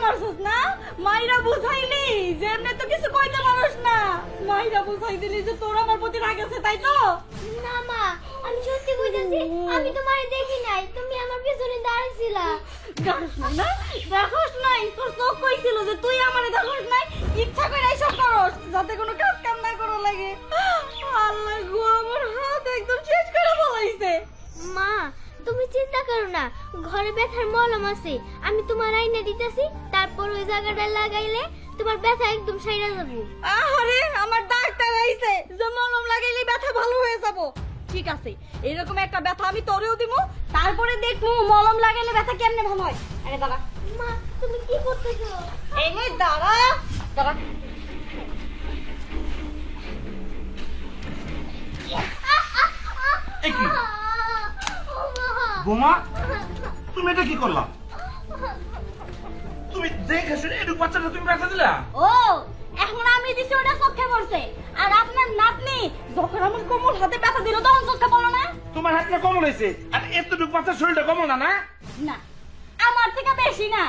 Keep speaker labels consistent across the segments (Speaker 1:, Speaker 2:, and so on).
Speaker 1: পারছস না? মাইরা বুঝাইলি যে এমনি তো কিছু কইতে পারস না। মাইরা বুঝাই দিলি যে তোর আমার প্রতি রাগ আছে, তাই তো?
Speaker 2: না মা, আমি সত্যি কইতাছি, আমি তোমারে দেখি নাই, তুমি আমার পিছনে দাঁড়াইছিলা।
Speaker 1: দেখোস নাই না? দেখোস নাই? তোর চোখ কইছিল যে তুই আমারে দেখোস নাই? ইচ্ছা করে এইসব করস যাতে কোনো কাজ কাম না করা লাগে। আল্লাহ গো, আমার হাত একদম শেষ করে বলাইছে।
Speaker 2: মা, তুমি চিন্তা করো না, ঘরে ব্যথার মলম আছে, আমি তোমার আইনা দিতেছি, তারপর ওই জায়গাটা লাগাইলে তোমার ব্যথা একদম সাইরা যাবো।
Speaker 1: আরে আমার ডাক্তার আইছে যে মলম লাগাইলে ব্যথা ভালো হয়ে যাব। ঠিক আছে, এরকম একটা ব্যথা আমি তোরেও দিমু, তারপরে দেখমু মলম লাগাইলে ব্যথা কেমনে ভালো হয়। আরে দাঁড়া।
Speaker 2: মা, তুমি কি করতেছো?
Speaker 1: এই নে দাঁড়া দাঁড়া।
Speaker 3: এই কি বোমা, তুমি এটা কি করলা? তুমি দেখে শুনে এটুক বাচ্চাটা তুমি ব্যথা দিলা?
Speaker 1: ও, এখন আমি দিছি ওটা চোখে পড়ছে, আর আপনার নাতনি যখন আমার কোমর হাতে ব্যথা দিল তখন চোখে পড়লো না?
Speaker 3: তোমার হাতটা কমল হয়েছে, আর এতটুক বাচ্চার শরীরটা কমল না? না
Speaker 1: না, আমার থেকে বেশি না।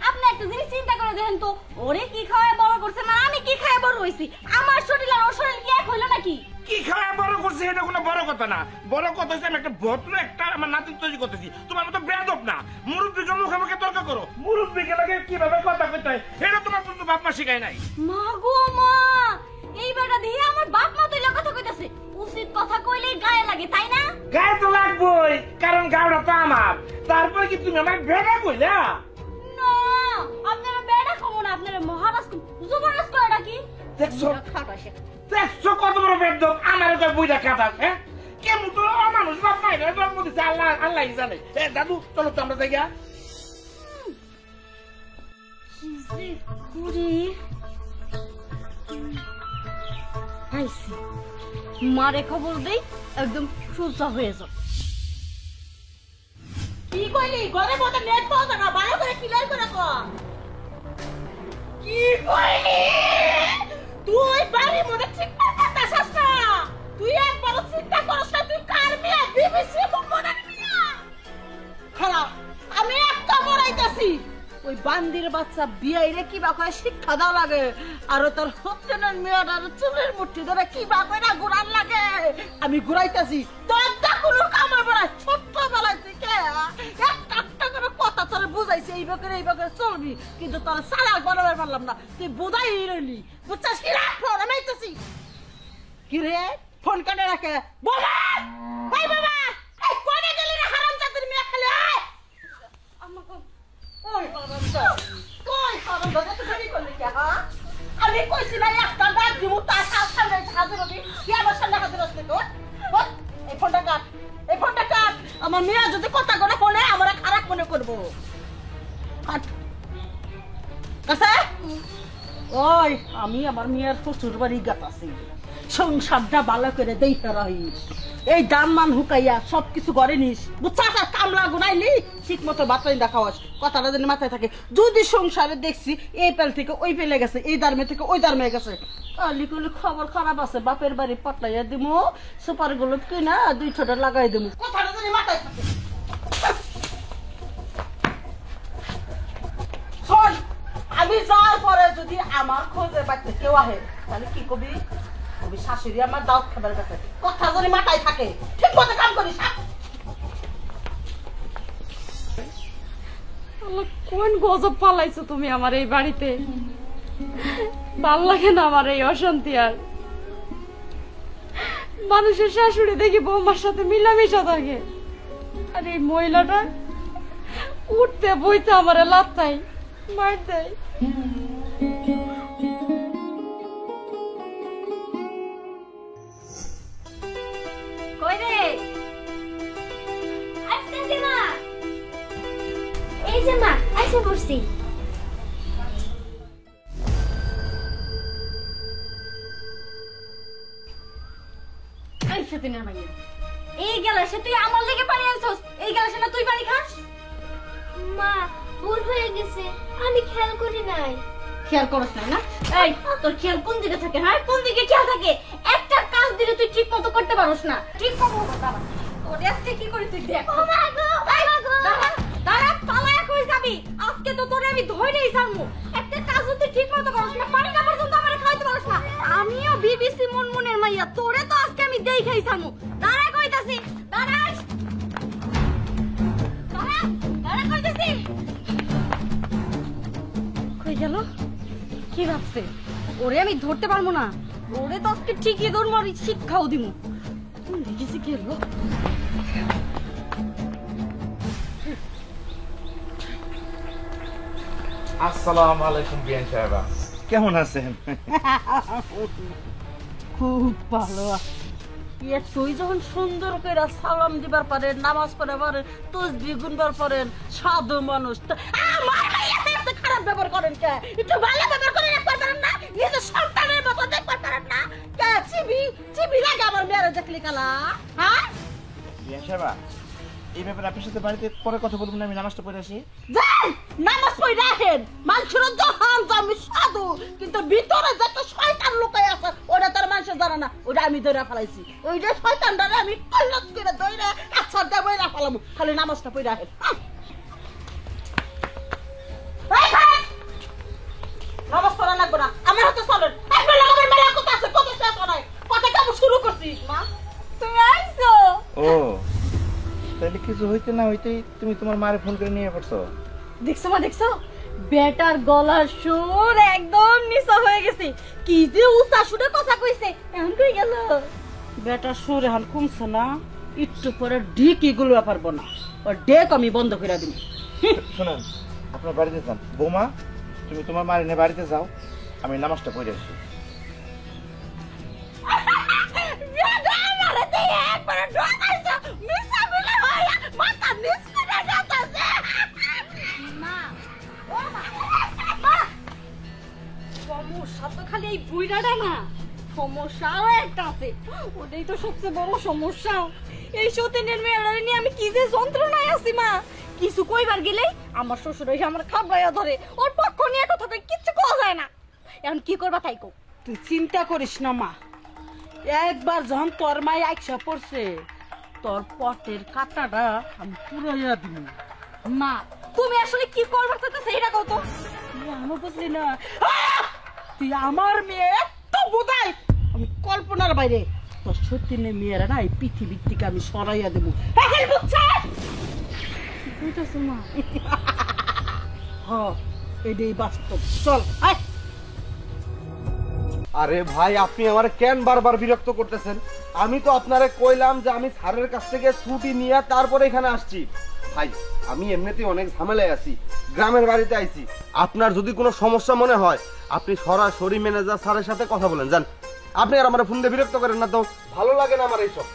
Speaker 1: আপনি একটা জিনিস চিন্তা করে দেখেন তো, ওরে কি খাওয়ায় বড় করছে না আমি কি খাওয়ায় বড় হইছি? আমার শরীর আর ওর শরীর কি এক হইলো নাকি?
Speaker 3: কি খাওয়া বড় করছে এটা কোনো বড় কথা না। বড় কথা হচ্ছে আমি একটা ভদ্র একটা আমার নাতি তৈরি করতেছি, তোমার মতো বেয়াদব না। মুরব্বীকে মুখে তর্ক করো, মুরব্বীকে লাগে কিভাবে কথা কইতে হয় এটা তোমার কিন্তু বাপ মা শিখায় নাই।
Speaker 1: মা গো মা, এই বেটা দিয়ে আমার বাপ মা তুইলা কথা কইতাছে। উচিত কথা কইলেই গায়ে লাগে, তাই না?
Speaker 3: গায়ে তো লাগবই, কারণ গাওটা তো আমার। তারপরে কি তুমি আমার বেড়া কইলা?
Speaker 1: না, আপনারা বেটা কমন, আপনারা মহারাজ যুবরাজ কয় নাকি?
Speaker 3: দেখছো দেখছো কত বড় বেয়াদব, আমার কয় বুইড়া কাটাস। হ্যাঁ, কেমন তো মানুষ বাপ মাইরা জন্ম দিছে আল্লাহ আল্লাহই জানে। এ দাদু চলো তো আমরা যাই গা।
Speaker 1: মারে খবর দেই, একদম সুস্থ হয়ে যাও। কি কইলি? ঘরে মতো নেট পাওয়া যায় না, ভালো করে ক্লিয়ার করে কর। কি কইলি? তুই বাড়ির মধ্যে চিন্তা করতেছস না? তুই একবার চিন্তা করছ না? তুই কার মেয়ে? বিবিসি মনে নিয়া খারাপ। আমি একটা মরাইতাছি, ওই বান্দির বাচ্চা বিয়াইরে কি বা কয় শিক্ষা দাও লাগে, আর তোর হত্যেনের মেয়েটার চুলের মুঠি ধরে কি বা কয় না ঘুরান লাগে। আমি ঘুরাইতাছি, তোর দা কোনো কাম হবে না। ছোট্টবেলায় থেকে একটা একটা করে কথা তোর বুঝাইছি, এই বকরে চলবি, কিন্তু তোর সারা গরমে পারলাম না। তুই বুঝাই রইলি, বুঝছাস কি? রাখ ফোন, আমি আইতাছি। কি রে, ফোন কাটে রাখে? বাবা, ওই বাবা, এই কোনে গেলি রে হারামজাদার মেয়ে? খালি আয় আমাকে। আমি কইছি না একটা ডাক দিব, তার সামনে হাজির হবি, কি আমার সামনে হাজির আসলে তো? এই ফোনটা কাট, এই ফোনটা কাট। আমার মেয়ে যদি কথা করে ফোনে আমার খারাপ মনে করবো। কাট কাছে। ওই আমি আমার মেয়ের শ্বশুর বাড়ি গাতাছি, সংসারটা ভালো করে দেখে রহিস। এই দাম মান হুকাইয়া সবকিছু করে নিস, বুঝছাস? কামলা গুনাইলি ঠিক মতো বাতাই দেখাওয়াস, কথাটা যেন মাথায় থাকে। যদি সংসারে দেখছি এই পেল থেকে ওই পেলে গেছে, এই দার্মে থেকে ওই দার্মে গেছে, কালি কলি খবর খারাপ আছে, বাপের বাড়ি পটলাইয়া দিমু, সুপার গুলো কিনা 2 ছোট লাগাই দিমু, কথাটা যেন মাথায় থাকে। শোন, আমি যাওয়ার পরে যদি আমার খোঁজে বাড়িতে কেউ আহে তাহলে কি কবি? কবি শাশুড়ি আমার দাওয়াত খাবার কাছে, কথা যদি মাথায় থাকে। ঠিক মতো কাম করিস।
Speaker 4: কোন গজব পালাইছো তুমি আমার এই বাড়িতে? ভাল লাগে না আমার এই অশান্তি। আর মানুষের শাশুড়ি দেখি বৌমার সাথে মিলামিশা থাকে, আর এই মহিলাটা উঠতে বইতে আমারে লাত্তাই মার দেয়।
Speaker 1: কই রে?
Speaker 2: আসতেছি মা। এই যে মা, আইসা পড়ছি।
Speaker 1: এই সেদিনের মাইয়া, এই গ্লাসে তুই আমার লেগে পানি আনছস, এই গ্লাসে না তুই পানি খাস?
Speaker 2: মা, ভুল হয়ে গেছে, আমি খেয়াল করি নাই।
Speaker 1: খেয়াল করছ না? এই তোর খেয়াল কোন দিকে থাকে? হ্যাঁ, কোন দিকে খেয়াল থাকে? একটা কাজ দিলে তুই ঠিক মতো করতে পারছ না। ঠিক মতো দাঁড়া, তোর আজকে কি করে তুই দেখ।
Speaker 2: ও মা গো,
Speaker 1: দাঁড়া দাঁড়া, পালায়া কই যাবি? আজকে
Speaker 4: তো তোরে আমি ধরেই ছাড়মু। একটা কাজ যদি ঠিক মতো করিস না, পানিটা পর্যন্ত আমারে খাইতে পারিস না। আমিও বিবিসি মুনমুনের মাইয়া, তোরে তো আজকে আমি দেখাই ছাড়মু। দাঁড়া কইতাছি, দাঁড়া দাঁড়া দাঁড়া কইতাছি। কই গেল? কি ভাবছে ওরে আমি ধরতে পারবো না? ওরে তো আজকে ঠিকই ধরবো আর শিক্ষাও দিমু। দেখেছি কি হলো?
Speaker 3: আসসালামু আলাইকুম বিয়ান সাহেবা, কেমন আছেন?
Speaker 1: খুব ভালো তুই যখন সুন্দর করে সালাম দিবার পারেন, নামাজ পড়ে পারেন, তসবিহ গুনবার পারেন, সাধু মানুষ আমার ভাইয়াতে এত খারাপ ব্যবহার করেন কে? একটু ভালো ব্যবহার করে রাখতে পারেন না? নিজের সন্তানের মতো দেখতে পারেন না কে? চিবি লাগে আমার মেয়েরা দেখলি কালা। হ্যাঁ
Speaker 3: বিয়ান সাহেবা, এই ব্যাপারে আপনার সাথে বাড়িতে পরে কথা বলবো না, আমি নামাজটা পড়ে আসি।
Speaker 1: যান নামাজ পড়ে রাখেন। মানুষের জাহান আমি সাধু, কিন্তু ভিতরে যত শয়তান লুকাই আছে ওটা তার মানুষের জানে না। ওটা আমি ধরে ফেলাইছি, ওইটা শয়তানটারে আমি কল্লত করে ধরে আচ্ছা দেবই না ফেলাম। খালি নামাজটা পড়ে রাখেন। নামাজ পড়া লাগবে না, আমার হাতে চলেন। কথা কেমন শুরু করছি? মা
Speaker 4: তুমি আইছো?
Speaker 3: ও তাহলে কিছু হইতে না হইতেই তুমি তোমার মারে ফোন করে নিয়ে পড়ছো।
Speaker 4: দেখছো মা, দেখছো বেটার গলার সুর একদম নিচা হয়ে গেছে। কি যে উঁচা সুরে কথা কইছে, এখন কই গেল?
Speaker 1: বেটার সুর এখন কমছে না, একটু পরে ডিক এগুলো পারবো না, ওর ডেক আমি বন্ধ করে দিই।
Speaker 3: শুনুন, আপনার বাড়িতে যান। বৌমা, তুমি তোমার মারে নিয়ে বাড়িতে যাও, আমি নামাজটা পড়ে আসি।
Speaker 4: সমস্যা তো খালি এই বুইড়াটা না, সমস্যা আরো একটা আছে। ওটাই তো সবচেয়ে বড় সমস্যা। এই সতীনের মেয়েরা নিয়ে আমি কি যে যন্ত্রণায় আছি মা। কিছু কইবার গেলেই আমার শ্বশুর এসে আমার খাবড়াইয়া ধরে, ওর পক্ষ নিয়ে কথা কই কিচ্ছু কওয়া যায় না। এখন কি করবা তাই কও।
Speaker 1: তুই চিন্তা করিস না মা, একবার যখন তোর মাই আইসা পড়ছে তোর পটের কাটাটা আমি পুরাইয়া দিব।
Speaker 4: মা তুমি আসলে কি করবা চাইতেছো এটা কও তো।
Speaker 1: আমি বুঝলি না, তুই আমার মেয়ে এত বোধাই আমি কল্পনার বাইরে। তোর সত্যিনে মেয়েরা না এই পৃথিবীর থেকে আমি সরাইয়া দেবো।
Speaker 4: বুঝতেছো মা?
Speaker 1: হ্যাঁ এটাই বাস্তব। চল আয়।
Speaker 5: আরে ভাই, আপনি আমারে কেন বারবার বিরক্ত করতেছেন? আমি তো আপনারে কইলাম যে আমি স্যারের কাছ থেকে ছুটি নিয়ে তারপরে এখানে আসছি। ভাই, আমি এমনিতেই অনেক ঝামেলায় আছি, গ্রামের বাড়িতে আইছি। আপনার যদি কোনো সমস্যা মনে হয় আপনি সরাসরি ম্যানেজার স্যারের সাথে কথা বলেন। যান, আপনি আর আমার ফোন দিয়ে বিরক্ত করেন না তো, ভালো লাগে না আমার এইসব।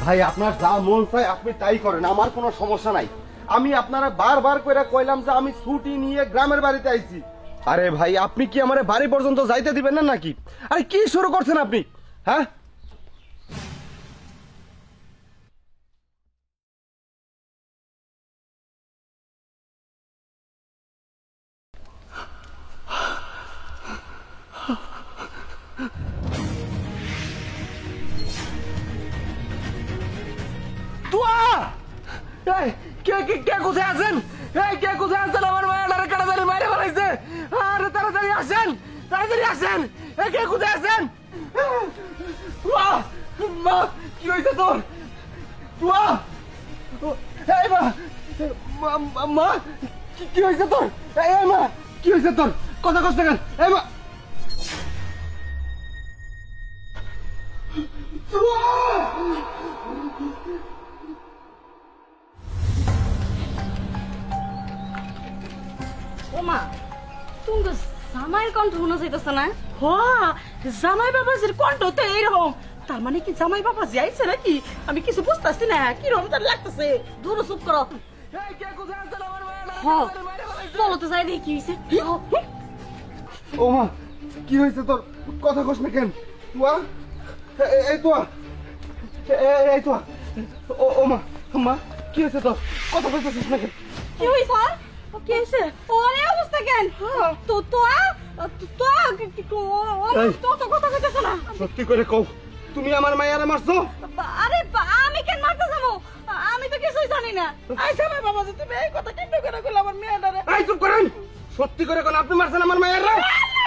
Speaker 5: ভাই, আপনার যা মন চায় আপনি তাই করেন, আমার কোনো সমস্যা নাই। আমি আপনারা বারবার করে কইলাম যে আমি ছুটি নিয়ে গ্রামের বাড়িতে আইছি। আরে ভাই, আপনি কি আমার বাড়ি পর্যন্ত যাইতে দিবেন না নাকি? আরে কি শুরু করছেন আপনি? হ্যাঁ, কে কোথায় আছেন? কে কোথায় আছেন? আমার মায়ের কাটাতারি মাইরে ফেলাইছে। আরে তাড়াতাড়ি আসেন, তাড়াতাড়ি আসেন। কে কোথায় আছেন? মা, কি হয়েছে তোর? মা, কি হয়েছে তোর? এই মা, কি হয়েছে তোর? কথা কষ্ট কেন? এই মা,
Speaker 4: ওমা তুমি তো জামাইয়ের কণ্ঠ শোনা যাইতেছে না?
Speaker 1: জামাই বাবাজির কণ্ঠ তো এইরকম। তার মানে কি জামাই বাবাজি আইছে নাকি? আমি কিছু বুঝতেছি না, কি রমজান লাগতেছে।
Speaker 4: দূর চুপ করো।
Speaker 5: কে কোথায় আছেন? আমার
Speaker 4: চলো তো যাই দেখি কি হয়েছে।
Speaker 5: ও মা, কি হয়েছে তোর? কথা কস না কেন? তুয়া, এই তুয়া, এই তুয়া। ও মা, মা, কি হয়েছে তোর? কথা কইতেছিস না কেন?
Speaker 4: কি হয়েছে? কি হয়েছে? ওরে অবস্থা কেন? তো তো তো কথা কইতেছ না।
Speaker 5: সত্যি করে কও, তুমি আমার মায়ের মারছো?
Speaker 4: আরে আমি কেন মারতে যাবো? আমি তো কিছুই জানি না। না।
Speaker 1: আইসা না বাবা যে তুমি এই কথা কেন করে কইলা আমার মেয়েটারে?
Speaker 5: এই চুপ করেন, সত্যি করে কোন আপনি মারছেন আমার মায়ের রে?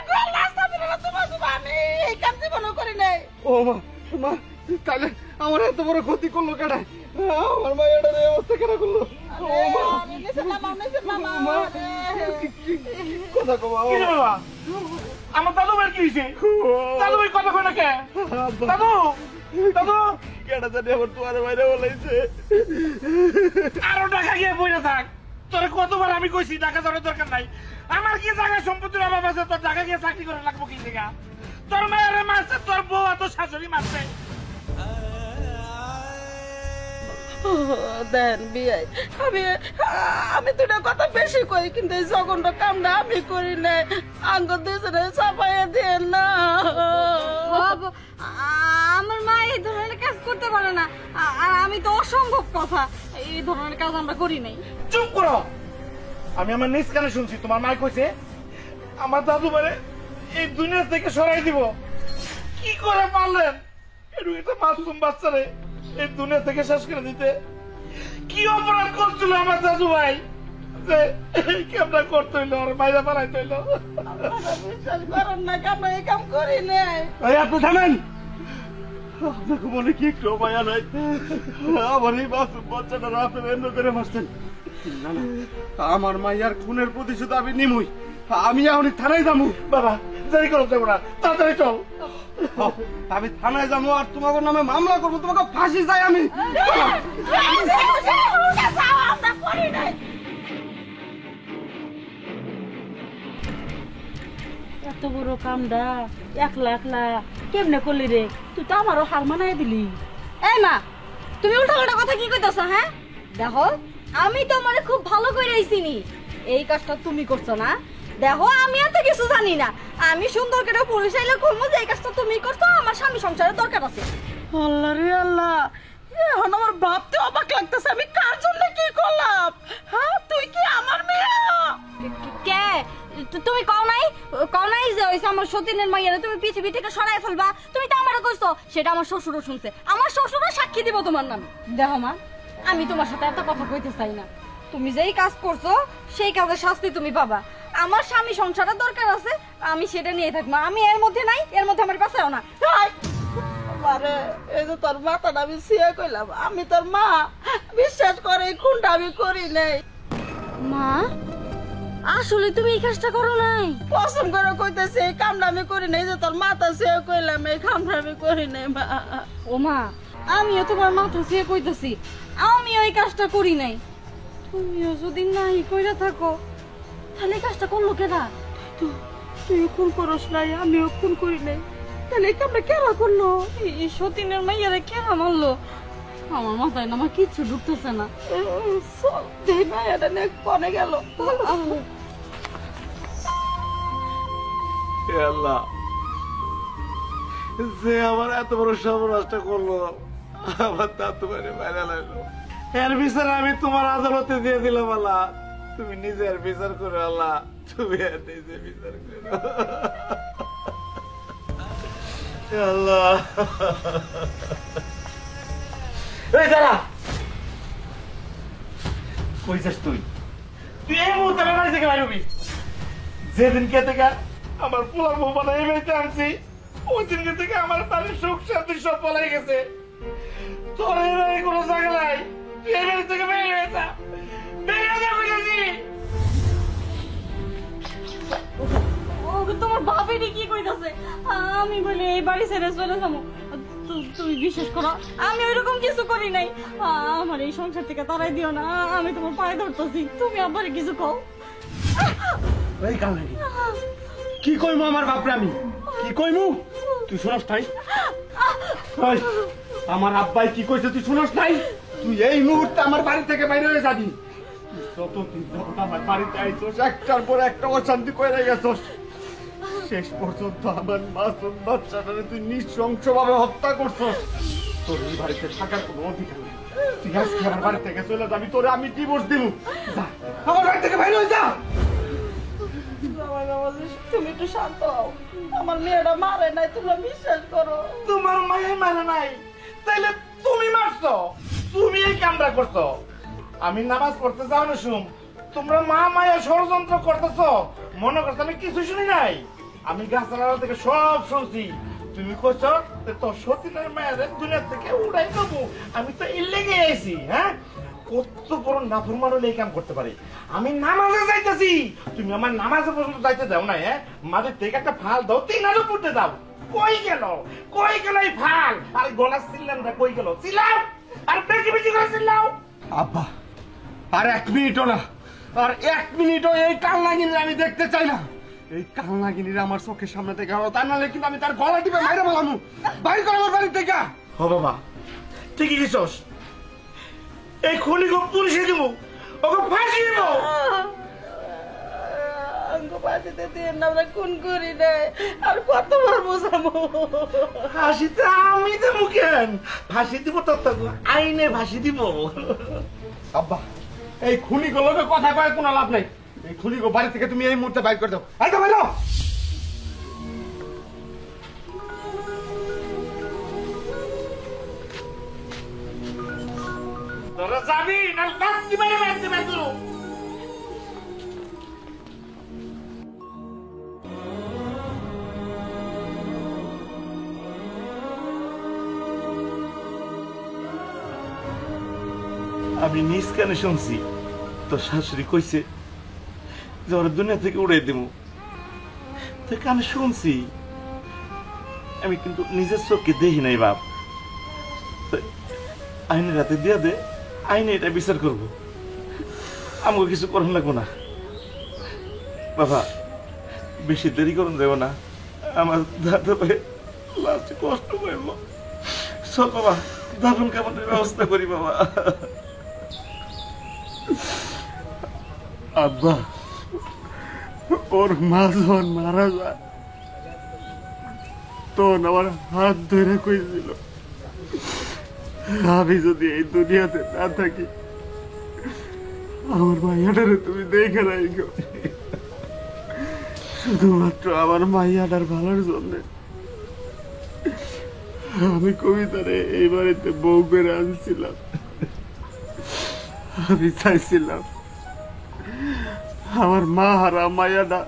Speaker 1: গোল রাস্তা দিলে না তোমার আমি এই কাজ জীবনও করি নাই।
Speaker 5: ও মা, মা তাহলে আমার এত বড় ক্ষতি করলো কেডা? আমার মায়ের এই অবস্থা কেন করলো? ও মা,
Speaker 1: নিচে নামা
Speaker 5: মা, কথা কও
Speaker 3: কি রে বাবা? আমার দাদু ভাই কি হয়েছে? দাদু ভাই কথা কয় না কে? দাদু দাদু
Speaker 5: কেডা জানি আমার তোমার বাইরে বলাইছে।
Speaker 3: আরো টাকা গিয়ে বইরে থাক। তোরে কতবার আমি কইছি টাকা যাওয়ার দরকার নাই। আমার কি জায়গা সম্পত্তির অভাব আছে? তোর টাকা গিয়ে চাকরি করে লাগবো কি জায়গা? তোর মায়ের মারছে, তোর বউ আর তোর শাশুড়ি মারছে।
Speaker 1: দেন বিয়াই আমি দুটা কথা বেশি কই, কিন্তু এই জঘন্য কামটা আমি করি নাই। আঙ্গ দুজনে চাপাইয়া দেন না।
Speaker 4: আমার মা এই ধরনের কাজ করতে পারে না, আর আমি তো অসম্ভব কথা এই ধরনের কাজ আমরা করি নাই।
Speaker 3: চুপ করো। আমি আমার নিজ কানে শুনছি তোমার মা কইছে আমার দাদু বারে এই দুনিয়া থেকে সরাই দিব। কি করে পারলেন এটা মাসুম বাচ্চারে এই দুনিয়া থেকে শেষ করে দিতে? কি অপরাধ করছিল আমার দাদু ভাই যে এই কামটা করতে হইলো, আর বাইরে পালাইতে হইলো?
Speaker 1: বিশ্বাস করেন না, আমরা এই কাম করি নাই।
Speaker 5: এই আপনি থামেন, আপনাকে মনে কি একটু মায়া নাই? আমার এই মাসুম বাচ্চাটা আপনি এমন করে মারছেন? না না, আমার মাইয়ার খুনের প্রতিশোধ আমি নিমুই। আমি এখন থানায় যাবো।
Speaker 3: বাবা দেরি করো, যাবো না, তাড়াতাড়ি চল।
Speaker 5: আমি থানায় যাবো আর তোমাকে নামে মামলা করবো, তোমাকে ফাঁসি চাই আমি।
Speaker 1: আমরা করি নাই।
Speaker 4: এত বড় কামটা একলা একলা কেমনে করলি রে? তুই তো আমারও হার মানাই দিলি। এই মা, তুমি উল্টাপাল্টা কথা কি কইতাছ? হ্যাঁ দেখো, আমি তো মানে খুব ভালো করে আইছিনি। এই কাজটা তুমি করছো না? দেখো আমি এত কিছু জানি না। আমি সুন্দর করে পুলিশ আইলে কইমু যে এই কাজটা তুমি করছো, আমার স্বামী সংসারের দরকার আছে।
Speaker 1: আল্লাহ রে আল্লাহ, এখন আমার ভাবতে অবাক লাগতেছে আমি কার জন্য কি করলাম। হ্যাঁ তুই কি আমার মেয়ে?
Speaker 4: কে তুমি কও নাই যে ওইসে আমার সতীনের মাইয়ারে তুমি পৃথিবী থেকে সরাই ফেলবা? তুমি তো আমারও কইছো, সেটা আমার শ্বশুরও শুনছে। আমার শ্বশুরও সাক্ষী দিব তোমার নামে। দেখো মা, আমি তোমার সাথে এত কথা কইতে চাই না। তুমি যেই কাজ করছো সেই কাজের শাস্তি তুমি পাবা। আমার স্বামী সংসারের দরকার আছে, আমি সেটা নিয়ে থাকবো। আমি এর মধ্যে নাই, এর মধ্যে আমার বাঁচাও না।
Speaker 1: আরে এই যে তোর মাথাটা আমি ছিয়া কইলাম, আমি তোর মা, বিশ্বাস করে এই খুনটা আমি করি নাই।
Speaker 4: মা, আসলে তুমি এই কাজটা করো নাই?
Speaker 1: কসম করে কইতেছি এই কামটা আমি করি নাই। যে তোর মাথা ছিয়া কইলাম এই কামটা আমি করি নাই মা।
Speaker 4: ও মা, আমিও তোমার মাথা ছুঁয়ে কইতেছি আমিও এই কাজটা করি নাই। তুমিও যদি নাই কইরা থাকো তাহলে এই কাজটা করলো কেডা?
Speaker 1: তুই খুন করস নাই, আমিও খুন করি নাই, তাহলে এই কামটা কেরা করলো?
Speaker 4: এই সতীনের মাইয়ারে কেডা মারলো? আমার মাথায় না আমার কিচ্ছু ঢুকতেছে না।
Speaker 1: চল দেই মায়াটা নিয়ে কনে গেল।
Speaker 5: আল্লাহ, যে আমার এত বড় সর্বনাশটা করলো, আমার তা তোমার বাইরে লাগলো।
Speaker 3: এর বিচার আমি তোমার আদালতে দিয়ে দিলাম। আল্লাহ তুমি নিজের বিচার করো। আল্লাহ তুমি নিজে বিচার করো। আল্লাহ এই দাঁড়া, কই যাস তুই? তুই এই মুহূর্তে আমার বাড়ি থেকে বাইরে হবি। যেদিনকে থেকে আমার পোলার বউ বানা এই বাড়িতে আনছি, ওই দিনকে থেকে আমার বাড়ির সুখ শান্তি সব পলাই গেছে। তোর এই বাড়ি কোনো জায়গা নাই, তুই এই বাড়ি থেকে বেরিয়ে হয়ে যা, বেরিয়ে যা বলেছি।
Speaker 4: ও তোমার বাপেরই কি কইতাছে? আমি বলি এই বাড়ি ছেড়ে চলে যাবো। তুমি বিশ্বাস করো আমি ওইরকম কিছু করি নাই। আমার এই সংসার থেকে তারাই দিও না, আমি তোমার পায়ে ধরতেছি। তুমি আবার কিছু কও।
Speaker 5: এই কামড়ি কি কইমু আমার বাপরে? আমি কি কইমু তুই শুনস নাই? ওই, আমার আব্বাই কি কইছে তুই শুনস নাই? তুই এই মুহূর্তে আমার বাড়ি থেকে বাইরে হয়ে যাবি। যতদিন যখন আমার বাড়িতে আইছস একটার পর একটা অশান্তি কইরা গেছস, শেষ পর্যন্ত আমার মাসুম বাচ্চাটারে তুই নৃশংসভাবে হত্যা করছস। তোর এই বাড়িতে থাকার কোনো অধিকার নেই। তুই আজকে আমার বাড়ি থেকে চলে যাবি, তোরে আমি ডিভোর্স দিব। যা আমার বাড়ি থেকে বাইরে হয়ে যা।
Speaker 1: তুমি একটু শান্ত হও, আমার মেয়েটা মারে নাই, তোমরা বিশ্বাস করো।
Speaker 3: তোমার মায়ের মারা নাই, তাইলে তুমি মারছো, তুমি এই কামটা করছো। আমি নামাজ পড়তে যাও না শুন, তোমরা মা মায়া ষড়যন্ত্র করতেছো, মনে করছো আমি কিছু শুনি নাই। আমি গাছের আড়াল থেকে সব শুনছি। তুমি কইছ যে তোর সতীনের মায়ের দুনিয়া থেকে উড়াই দেবো, আমি তো এর লেগে আইছি। হ্যাঁ, কত বড় নাফরমান হলে এই কাম করতে পারে। আমি নামাজে যাইতেছি, তুমি আমার নামাজে পর্যন্ত যাইতে দাও না। হ্যাঁ, মাঝে থেকে একটা ফাল দাও, 3 আলো পড়তে দাও। কই গেল এই ফাল? আর গলা চিল্লাম না, কই গেল? চিল্লাও, আর বেশি বেশি করে চিল্লাও।
Speaker 5: আব্বা আর 1 মিনিটও না, আর 1 মিনিটও এই কালনাগিনী আমি দেখতে চাই না। এই কালনাগিনীর আমার চোখের সামনে থেকে হলো, তা নাহলে কিন্তু আমি তার গলা টিপে মাইরে বলামু। বাইর কর আমার বাড়ি থেকে।
Speaker 3: ও বাবা, ঠিকই গেছস। এই খুনিকে পুলিশে দিব, ওকে ফাঁসি দিব।
Speaker 1: আঙ্গ বাড়িতে দিয়ে আমরা খুন করি নাই, আর কতবার বোঝাবো?
Speaker 3: ফাঁসিতে আমি দেবো কেন? ফাঁসি দিব তোর তো আইনে ফাঁসি দিব।
Speaker 5: আব্বা এই খুনিগুলোকে কথা কয়ে কোনো লাভ নাই। এই খুনিগো বাড়ি থেকে তুমি এই মুহূর্তে বাইর করে দাও। আইতো বাইরো।
Speaker 3: তোরা যাবি না লাত্তি মেরে মারতে মারতো। আমি নিজ কানে শুনছি তোর শাশুড়ি কইছে যে ওরা দুনিয়া থেকে উড়াই দেবো। তো কানে শুনছি, আমি কিন্তু নিজের চোখকে দেখি নাই বাপ। আইনের হাতে দিয়া দে, আইনে এটা বিচার করবো। আমাকে কিছু করার লাগবো না বাবা, বেশি দেরি করুন দেব না। আমার দাদা ভাই লাস্টে কষ্ট পাইব। চল বাবা, দাফন কাপড়ের ব্যবস্থা করি বাবা।
Speaker 5: আব্বা ওর মা যখন মারা যায় তখন আমার হাত ধরে কইছিল, আমি যদি এই দুনিয়াতে না থাকি আমার মাইয়াটারে তুমি দেখে রাখো। শুধুমাত্র আমার মাইয়াটার ভালোর জন্য আমি কবিতারে এই বাড়িতে বউ করে আনছিলাম। আমি চাইছিলাম আমার মা হারা মায়াটা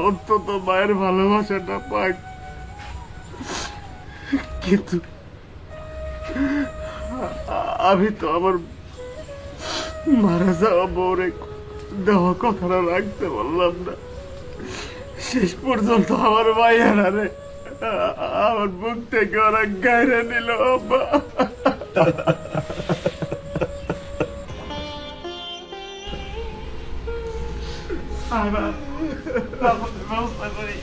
Speaker 5: অন্তত মায়ের ভালোবাসাটা পাক, কিন্তু আমি তো আমার মারা যাওয়া বউরে দেওয়া কথাটা রাখতে পারলাম না। শেষ পর্যন্ত আমার মাইয়ারা রে আমার বুক থেকে ওরা গাইরে নিল। আব্বা
Speaker 3: ব্যবস্থা করি।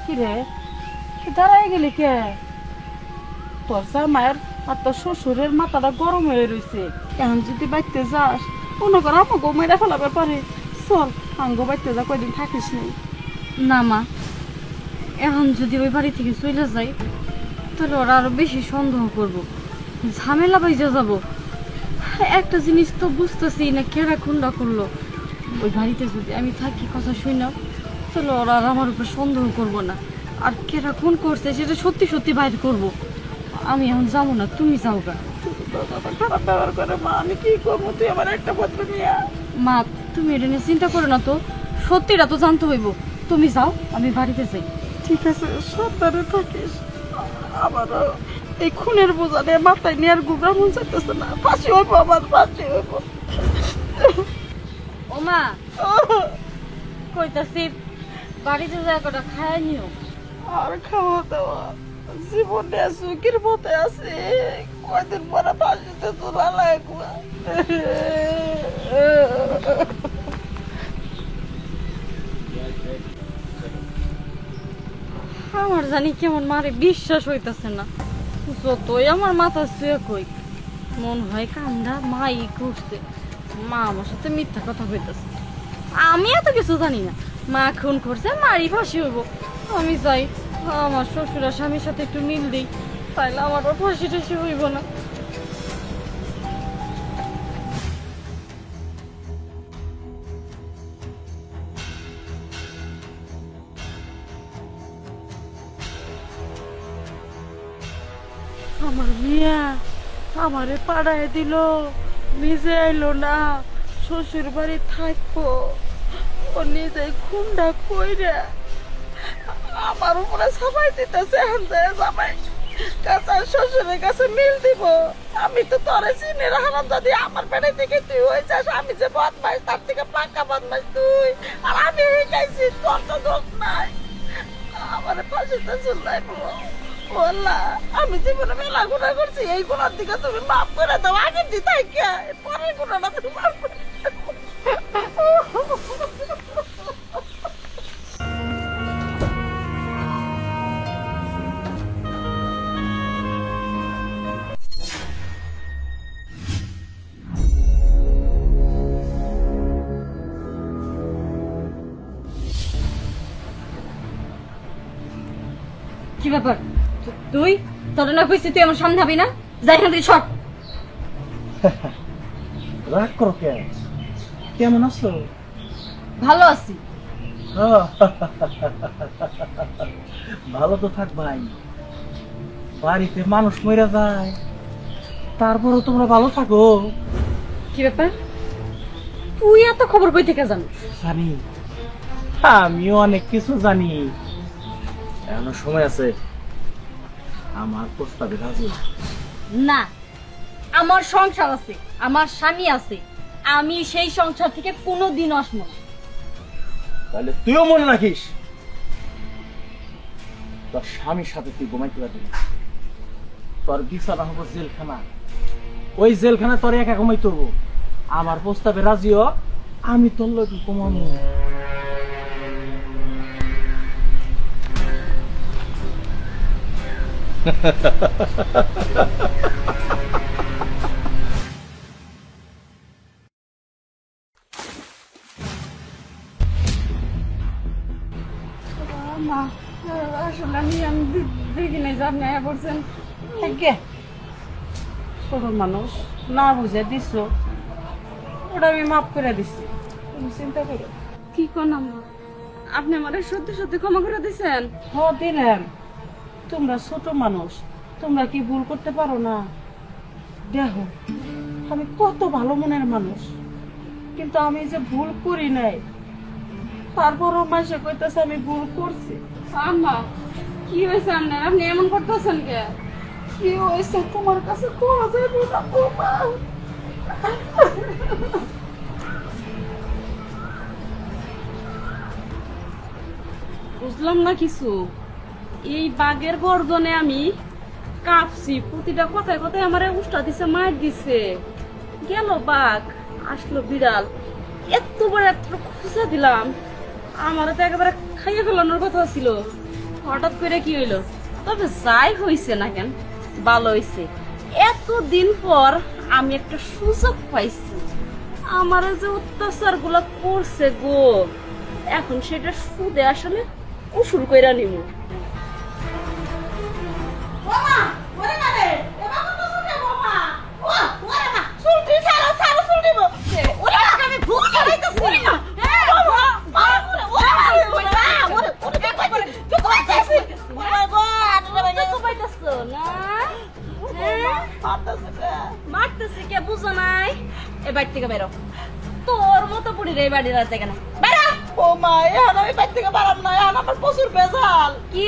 Speaker 1: কিরে, দাঁড়াই গেলি কে? তোর জামাইয়ের আর তোর শ্বশুরের মাথাটা গরম হয়ে রয়েছে। এখন যদি বাইতে যাস, মনে কর আমাকেও মেরে ফেলাবার পারে। চল আঙ্গ বাইতে যা, কয়দিন থাকিস নি।
Speaker 4: না মা, এখন যদি ওই বাড়ি থেকে চলে যাই তাহলে ওরা আরো বেশি সন্দেহ করবো, ঝামেলা বাইজা যাব। একটা জিনিস তো বুঝতেছি না, কেরা খুন্ডা করলো। ওই বাড়িতে যদি আমি থাকি, কথা শুনলাম, তাহলে ওরা আর আমার উপর সন্দেহ করবো না। আর কেরা খুন করছে সেটা সত্যি সত্যি বাইর করবো। আমি এখন যাবো না, তুমি যাও গা।
Speaker 1: খারাপ ব্যবহার করে মা, আমি কি করবো? তুই আমার একটা পত্র নিয়ে
Speaker 4: মা, তুমি এটা নিয়ে চিন্তা করো না তো, সত্যিটা তো জানতে হইব। তুমি যাও, আমি বাড়িতে যাই।
Speaker 1: ঠিক আছে, সাবধানে থাকিস। আমারও এই খুনের বোঝা নিয়ে মাথায় নিয়ে আর গুবরা মন চাইতেছে না। ফাঁসি হইব, আমার ফাঁসি হইব।
Speaker 4: ও মা, কইতাছি বাড়িতে যা কটা খায় নিও।
Speaker 1: আর খাওয়া দাওয়া জীবনে সুখের মতে আছে, কয়দিন পরে ফাঁসিতে তোলা লাগবে।
Speaker 4: আমার জানি কেমন মারে বিশ্বাস হইতাছে না। যতই আমার মাথা শুয়ে কই, মন হয় কান্দা মাই করছে। মা আমার সাথে মিথ্যা কথা কইতাছে। আমি এত কিছু জানি না। মা খুন করছে, মারি ফাঁসি হইব। আমি যাই, আমার শ্বশুর আর স্বামীর সাথে একটু মিল দিই। তাইলে আমারও ফাঁসি টাসি হইব না। আমার মিয়া আমারে পাড়ায় দিল, নিজে আইলো না, শ্বশুর বাড়ি থাকবো, ও নিজে খুন্ডা কইরা আমার উপরে সবাই দিতেছে। জামাই কাঁচা শ্বশুরের কাছে মিল দিব। আমি তো তোরে চিনি রাখলাম, যদি আমার পেটে থেকে তুই হয়ে যাস, আমি যে বদমাইশ তার থেকে পাক্কা বদমাইশ তুই, আর আমি গাইছি তোর তো দোষ নাই। আমার পাশে চুল্লাইব বললা, আমি জীবনে মেলা গুণা করছি, এই গুণার দিকে তুমি মাফ করে দাও। আগে দিতাই কে, পরের গুণাটা তুমি মাফ করে দাও। কি ব্যাপার? তুই তোর না কইছিস তুই আমার সামনে হবি না? যাই এখান থেকে সর।
Speaker 6: রাগ করো কেন? কেমন আছো?
Speaker 4: ভালো আছি।
Speaker 6: ভালো তো থাক ভাই, বাড়িতে মানুষ মরে যায়, তারপরও তোমরা ভালো থাকো।
Speaker 4: কি ব্যাপার? তুই এত খবর কই থেকে জানিস?
Speaker 6: জানি, আমিও অনেক কিছু জানি। এখনো সময় আছে, আমার প্রস্তাবে রাজি।
Speaker 4: না, আমার সংসার আছে, আমার স্বামী আছে, আমি সেই সংসার থেকে কোনোদিন আসবো না।
Speaker 6: তাহলে তুইও মনে রাখিস, তোর স্বামীর সাথে তুই ঘুমাইতে পারবি না। তোর বিছানা হবো জেলখানা, ওই জেলখানা তোর একা ঘুমাইতে হবো। আমার প্রস্তাবে রাজিও, আমি তোর লোক কমানো।
Speaker 4: না, আসলে আমি দেখি নাই যে আপনি আয়া পড়ছেন।
Speaker 1: ছোট মানুষ না বুঝে দিছ, ওটা আমি মাফ করে দিছি, তুমি চিন্তা করো।
Speaker 4: কি কোন আম্মা, আপনি আমারে সত্যি সত্যি ক্ষমা করে দিছেন?
Speaker 1: দিলাম, তোমরা ছোট মানুষ, তোমরা কি ভুল করতে পারো না? দেখো আমি কত ভালো মনের মানুষ, কিন্তু আমি যে ভুল করি নাই, তারপরও মাসে কইতেছে আমি ভুল করছি।
Speaker 4: আম্মা কি হয়েছে আপনার? আপনি এমন করতেছেন কে?
Speaker 1: কি হয়েছে তোমার কাছে কোয়া যাবে না বাবা।
Speaker 4: বুঝলাম না কিছু। এই বাঘের গর্জনে আমি কাঁপছি, প্রতিটা কথায় কথায় আমারে উষ্টা দিছে, মার দিছে। গেল বাঘ, আসলো বিড়াল, এত বড় এত খুঁজা দিলাম, আমার তো একেবারে খাইয়ে ফেলানোর কথা ছিল। হঠাৎ করে কি হইলো? তবে যাই হইছে না কেন, ভালো হইছে। এতদিন পর আমি একটা সুযোগ পাইছি। আমার যে অত্যাচার গুলা করছে গো, এখন সেটা সুদে আসলে উসুল কইরা নিব।
Speaker 1: বাবা ওরে না রে, এবার কত শুনে বাবা। ওরে না, শুনতি ছাড়ো ছাড়ো শুনতি। ওরে আমি ভুল চালাইতেছি। ওরে না, বাবা ওরে তুই কইতাছিস? ওরে গো
Speaker 4: তো পাইতাছো না? মারতেছে কে বুঝো নাই? এ বাড়ি থেকে বেরো, তোর মতো পুরি রে বাড়ির আছে কেন? বেরো।
Speaker 1: ও মা, এখন আমি বাড়ি থেকে বাড়াম না, এখন আমার প্রচুর বেজাল।
Speaker 4: কি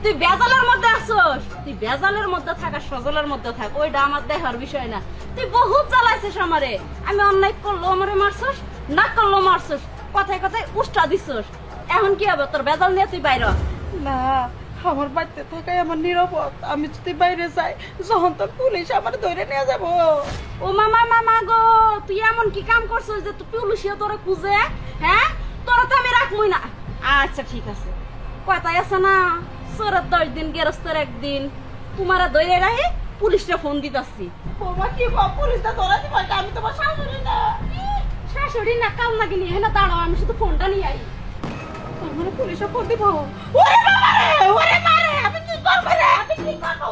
Speaker 4: তুই বেজালের মধ্যে আসছস? তুই বেজালের মধ্যে থাক আর সজলের মধ্যে থাক, ওইটা আমার দেখার বিষয় না। তুই বহুত জ্বালাইছিস আমারে, আমি অন্যায় করলো আমারে মারছস, না করলো মারছস, কথায় কথায় উষ্টা দিছস। এখন কি হবে? তোর বেজাল নিয়ে তুই বাইর হ।
Speaker 1: না, আমার বাড়িতে থাকাই আমার নিরাপদ। আমি যদি বাইরে যাই, যখন তো পুলিশ আমার ধরে নিয়ে যাবো।
Speaker 4: ও মামা মামা গো, তুই এমন কি কাম করছস যে তুই পুলিশে তোরে খুঁজে? হ্যাঁ, তোরা তো আমি রাখবই না। আচ্ছা ঠিক আছে, কথাই আছে না, চোরের 10 দিন গেরস্তের 1 দিন। তোমারা ধরে রাখে পুলিশে ফোন দিতাছি।
Speaker 1: বাবা কি পুলিশটা ধরা দিবা? আমি তোমার শাশুড়ি না।
Speaker 4: শাশুড়ি না কাল না গেলি হ্যাঁ, দাঁড়াও আমি শুধু ফোনটা নিয়ে আই।
Speaker 1: পুলিশে ফোন দিব। ওরে বাবা রে, ওরে মারে, আমি কি করবো রে? আমি কি করবো?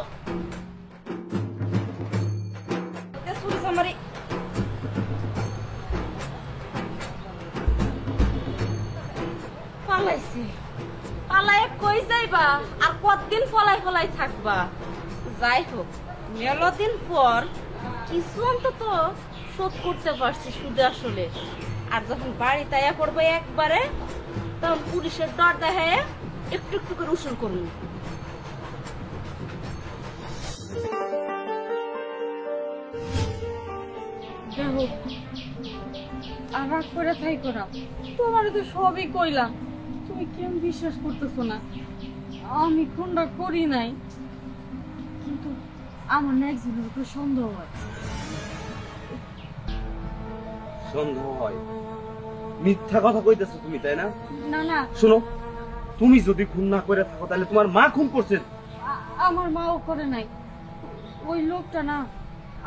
Speaker 4: কই যাইবা আর কতদিন ফলাই ফলাই থাকবা? যাই হোক, মেলাদিন পর কিছু অন্তত শোধ করতে পারছি সুদে আসলে। আর যখন বাড়িতে আয়া পড়বো একবারে, তখন পুলিশের ডর দেখায় একটু একটু করে উসুল করবো। দেখো, আর রাগ করে থাইকো না, তোমার তো সবই কইলাম, তুমি কেন বিশ্বাস করতেছো না? আমি খুনটা করি নাই, কিন্তু আমার না একজনের উপর সন্দেহ আছে।
Speaker 5: সন্দেহ হয়? মিথ্যা কথা কইতেছো তুমি, তাই না?
Speaker 4: না না,
Speaker 5: শোনো, তুমি যদি খুন না করে থাকো তাহলে তোমার মা খুন করছে।
Speaker 4: আমার মাও করে নাই। ওই লোকটা না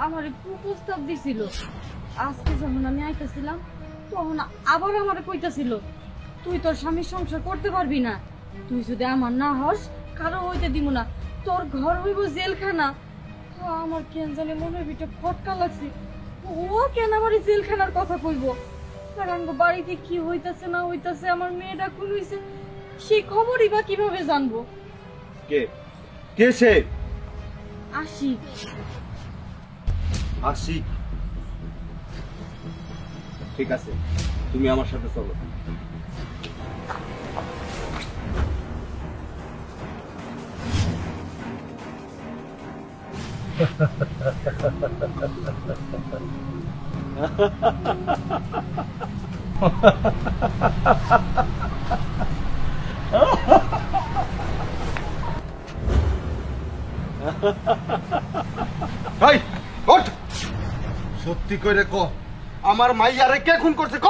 Speaker 4: আমার কুপ্রস্তাব দিছিল। আজকে যখন আমি আইতেছিলাম তখন আবার আমার কইতাছিল, তুই তোর স্বামীর সংসার করতে পারবি না, তুই যদি আমার না হস কারো হইতে দিব না, তোর ঘর হইব জেলখানা। আমার কেন জানি মনের ভিতরে ফটকা লাগছে, ও কেন আমার এই জেলখানার কথা কইব? কারণ বাড়িতে কি হইতাছে না হইতাছে, আমার মেয়েটা খুন হইছে, সেই খবরই বা কিভাবে জানবো?
Speaker 5: কে কে সে?
Speaker 4: আশিক।
Speaker 5: আশিক? ঠিক আছে, তুমি আমার সাথে চলো। সত্যি করে ক, আমার মাইয়ারে কে খুন করছে? ক।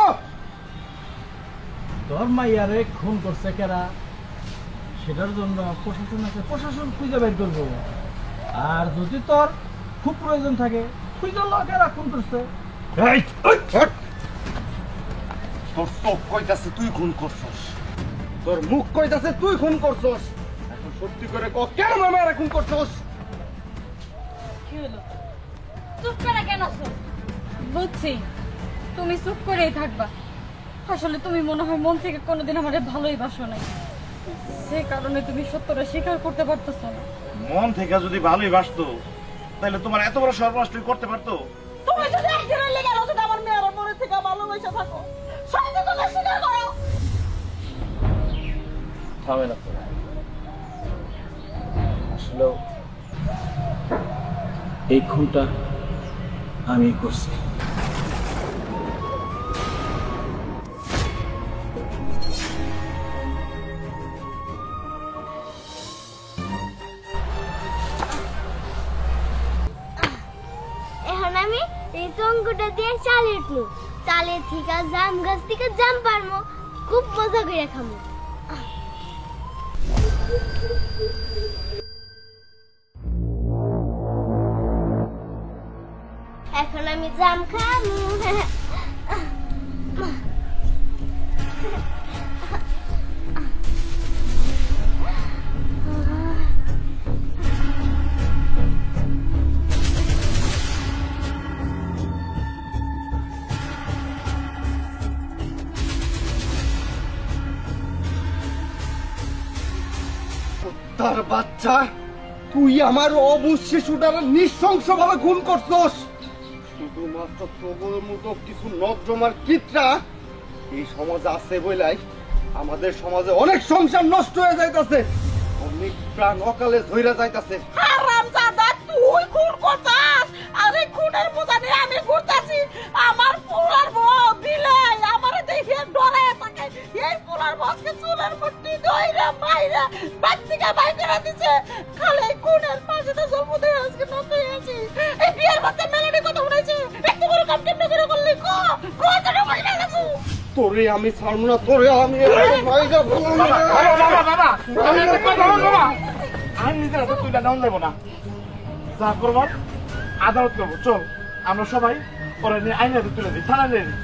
Speaker 6: তোর মাইয়ারে খুন করছে কেরা, সেটার জন্য প্রশাসন আছে, প্রশাসন খুঁজে বের করবো। আর যদি তোর খুব প্রয়োজন থাকে, খুঁজে ল কেরা খুন করছে।
Speaker 5: তোর চোখ কইতাছে তুই খুন করছস, তোর মুখ কইতাছে তুই খুন করছস। এখন সত্যি করে ক, কেন মামারে খুন করছস?
Speaker 4: কি হলো? চুপ করে কেন আছো? বুঝছি তুমি চুপ করেই থাকবা। আসলে তুমি মনে হয় মন থেকে কোনোদিন আমারে ভালোই বাসো নাই, সে কারণে তুমি সত্যটা স্বীকার করতে পারতেছো না।
Speaker 3: মন থেকে যদি ভালোই বাসতো তাহলে তোমার এত বড় সর্বনাশ করতে পারতো?
Speaker 1: তুমি যদি একদিনের লেগে যদি আমার মেয়ের মনে থেকে ভালোবাসা থাকো, সত্যি কথা স্বীকার করো।
Speaker 6: থামে না তো, আসলে এই খুনটা আমি করছি।
Speaker 2: এখন আমি এই চঙ্গুটা দিয়ে চাল উঠবো, চালের থেকে জাম গাছ থেকে জাম পারবো, খুব মজা করে খাবো। এখন আমি জাম খাবো।
Speaker 5: তার বাচ্চা, তুই আমার অবুঝ শিশুটার নৃশংসভাবে খুন করছস। শুধুমাত্র তোর মতো কিছু নবজমার কিটরা এই সমাজে আছে বইলাই আমাদের সমাজে অনেক সংসার নষ্ট হয়ে যাইতাছে, অনেক প্রাণ অকালে ঝইরা যাইতাছে।
Speaker 1: হারামজাদা, তুই খুন করছাস আর এই খুনের বোঝা নিয়ে আমি ঘুরতাছি। আমার পোলার বউ বিলাই আমারে দেখে ডরে থাকে। এই পোলার বউকে চুলের মুঠি ধইরা মাইরা বাড়ি থেকে বাইর করে দিছে। খালি এই খুনের পাশে জন্ম দিয়ে আজকে নষ্ট হয়েছি। এই বিয়ের মধ্যে মেলাডি কথা শুনেছি, একটু করে কাম কেমনে করে করলি? কোথায় কইরা লাগু?
Speaker 5: তোরে আমি ছাড়বো না, তোরে আমি
Speaker 3: আমি নিজের হাতে তুইটা ডাউন দেবো না, যা করবার আদালত করবো। চল আমরা সবাই পরে নিয়ে আইনের তুলে দিই, থানা নিয়ে দিই।